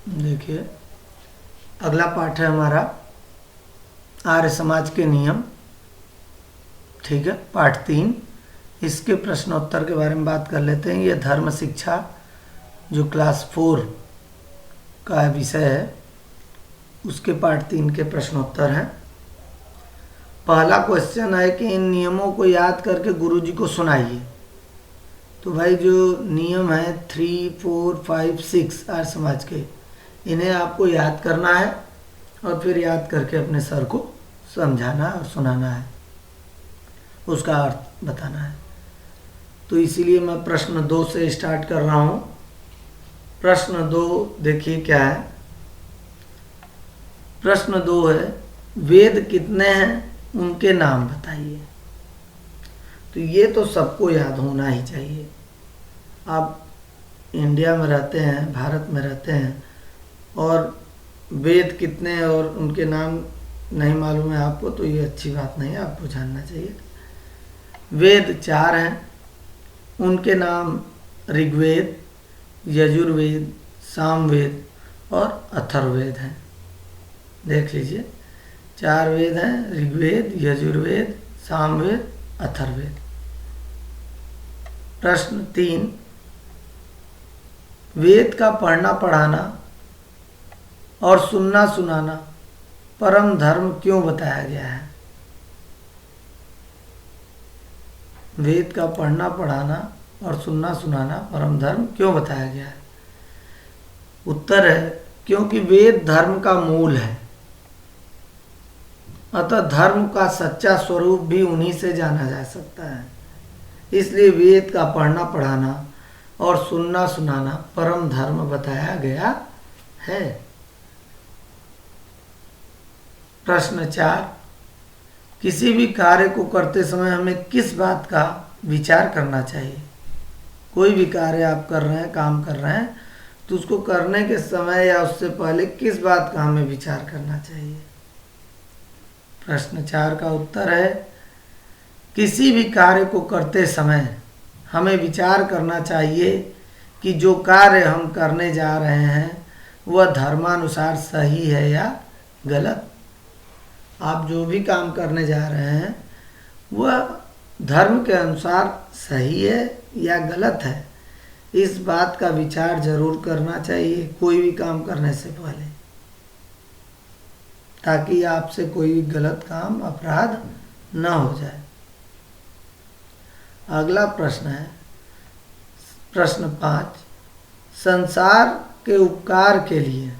देखिए, अगला पाठ है हमारा आर्य समाज के नियम। ठीक है, पाठ 3। इसके प्रश्नोत्तर के बारे में बात कर लेते हैं। ये धर्म शिक्षा जो क्लास 4 का विषय है, उसके पाठ 3 के प्रश्नोत्तर हैं। पहला क्वेश्चन है कि इन नियमों को याद करके गुरुजी को सुनाइए। तो भाई जो नियम है 3, 4, 5, 6 आर्य समाज के, इन्हें आपको याद करना है और फिर याद करके अपने सर को समझाना और सुनाना है, उसका अर्थ बताना है। तो इसीलिए मैं प्रश्न 2 से स्टार्ट कर रहा हूँ। प्रश्न 2 देखिए क्या है। प्रश्न 2 है, वेद कितने हैं, उनके नाम बताइए। तो ये तो सबको याद होना ही चाहिए। आप इंडिया में रहते हैं, भारत में रहते हैं, और वेद कितने हैं और उनके नाम नहीं मालूम है आपको, तो ये अच्छी बात नहीं है, आपको जानना चाहिए। वेद 4 हैं, उनके नाम ऋग्वेद, यजुर्वेद, सामवेद और अथर्ववेद हैं। देख लीजिए, 4 वेद हैं, ऋग्वेद, यजुर्वेद, सामवेद, अथर्ववेद। प्रश्न 3, वेद का पढ़ना पढ़ाना और सुनना सुनाना परम धर्म क्यों बताया गया है? वेद का पढ़ना पढ़ाना और सुनना सुनाना परम धर्म क्यों बताया गया है? उत्तर है, क्योंकि वेद धर्म का मूल है, अतः धर्म का सच्चा स्वरूप भी उन्हीं से जाना जा सकता है। इसलिए वेद का पढ़ना पढ़ाना और सुनना सुनाना परम धर्म बताया गया है। प्रश्न 4, किसी भी कार्य को करते समय हमें किस बात का विचार करना चाहिए? कोई भी कार्य आप कर रहे हैं, काम कर रहे हैं, तो उसको करने के समय या उससे पहले किस बात का हमें विचार करना चाहिए? प्रश्न 4 का उत्तर है, किसी भी कार्य को करते समय हमें विचार करना चाहिए कि जो कार्य हम करने जा रहे हैं वह धर्मानुसार सही है या गलत। आप जो भी काम करने जा रहे हैं वह धर्म के अनुसार सही है या गलत है, इस बात का विचार जरूर करना चाहिए कोई भी काम करने से पहले, ताकि आपसे कोई गलत काम, अपराध न हो जाए। अगला प्रश्न है प्रश्न 5, संसार के उपकार के लिए,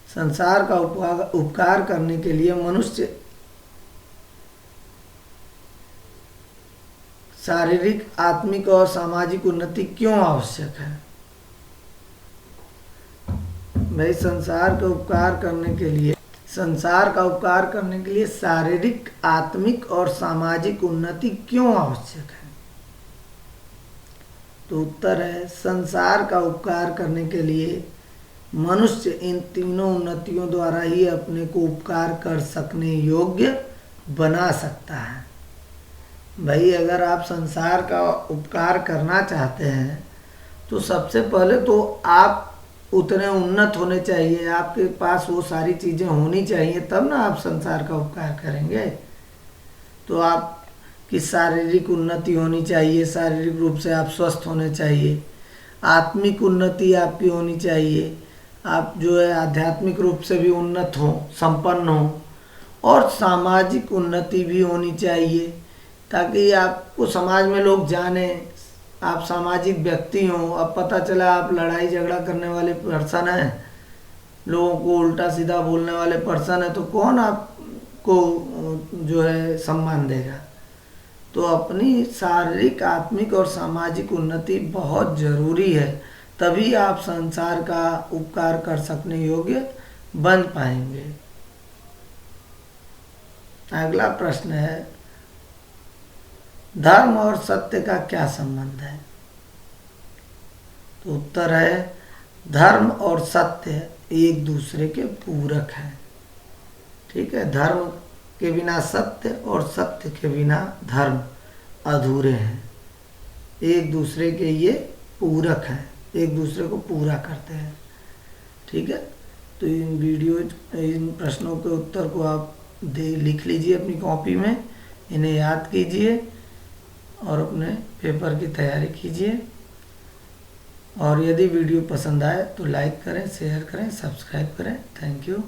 संसार का उपकार करने के लिए मनुष्य शारीरिक, आत्मिक और सामाजिक उन्नति क्यों आवश्यक है? भाई संसार का उपकार करने के लिए, संसार का उपकार करने के लिए शारीरिक, आत्मिक और सामाजिक उन्नति क्यों आवश्यक है? तो उत्तर है, संसार का उपकार करने के लिए मनुष्य इन तीनों उन्नतियों द्वारा ही अपने को उपकार कर सकने योग्य बना सकता है। भाई अगर आप संसार का उपकार करना चाहते हैं तो सबसे पहले तो आप उतने उन्नत होने चाहिए, आपके पास वो सारी चीज़ें होनी चाहिए, तब ना आप संसार का उपकार करेंगे। तो आपकी शारीरिक उन्नति होनी चाहिए, शारीरिक रूप से आप स्वस्थ होने चाहिए, आत्मिक उन्नति आपकी होनी चाहिए, आप जो है आध्यात्मिक रूप से भी उन्नत हो, संपन्न हो, और सामाजिक उन्नति भी होनी चाहिए, ताकि आपको समाज में लोग जाने आप सामाजिक व्यक्ति हो। अब पता चला आप लड़ाई झगड़ा करने वाले पर्सन हैं, लोगों को उल्टा सीधा बोलने वाले पर्सन है, तो कौन आपको जो है सम्मान देगा? तो अपनी शारीरिक, आत्मिक और सामाजिक उन्नति बहुत जरूरी है, तभी आप संसार का उपकार कर सकने योग्य बन पाएंगे। अगला प्रश्न है, धर्म और सत्य का क्या संबंध है? तो उत्तर है, धर्म और सत्य एक दूसरे के पूरक हैं। ठीक है, धर्म के बिना सत्य और सत्य के बिना धर्म अधूरे हैं, एक दूसरे के ये पूरक हैं, एक दूसरे को पूरा करते हैं। ठीक है। तो इन प्रश्नों के उत्तर को आप लिख लीजिए अपनी कॉपी में, इन्हें याद कीजिए और अपने पेपर की तैयारी कीजिए। और यदि वीडियो पसंद आए तो लाइक करें, शेयर करें, सब्सक्राइब करें। Thank you.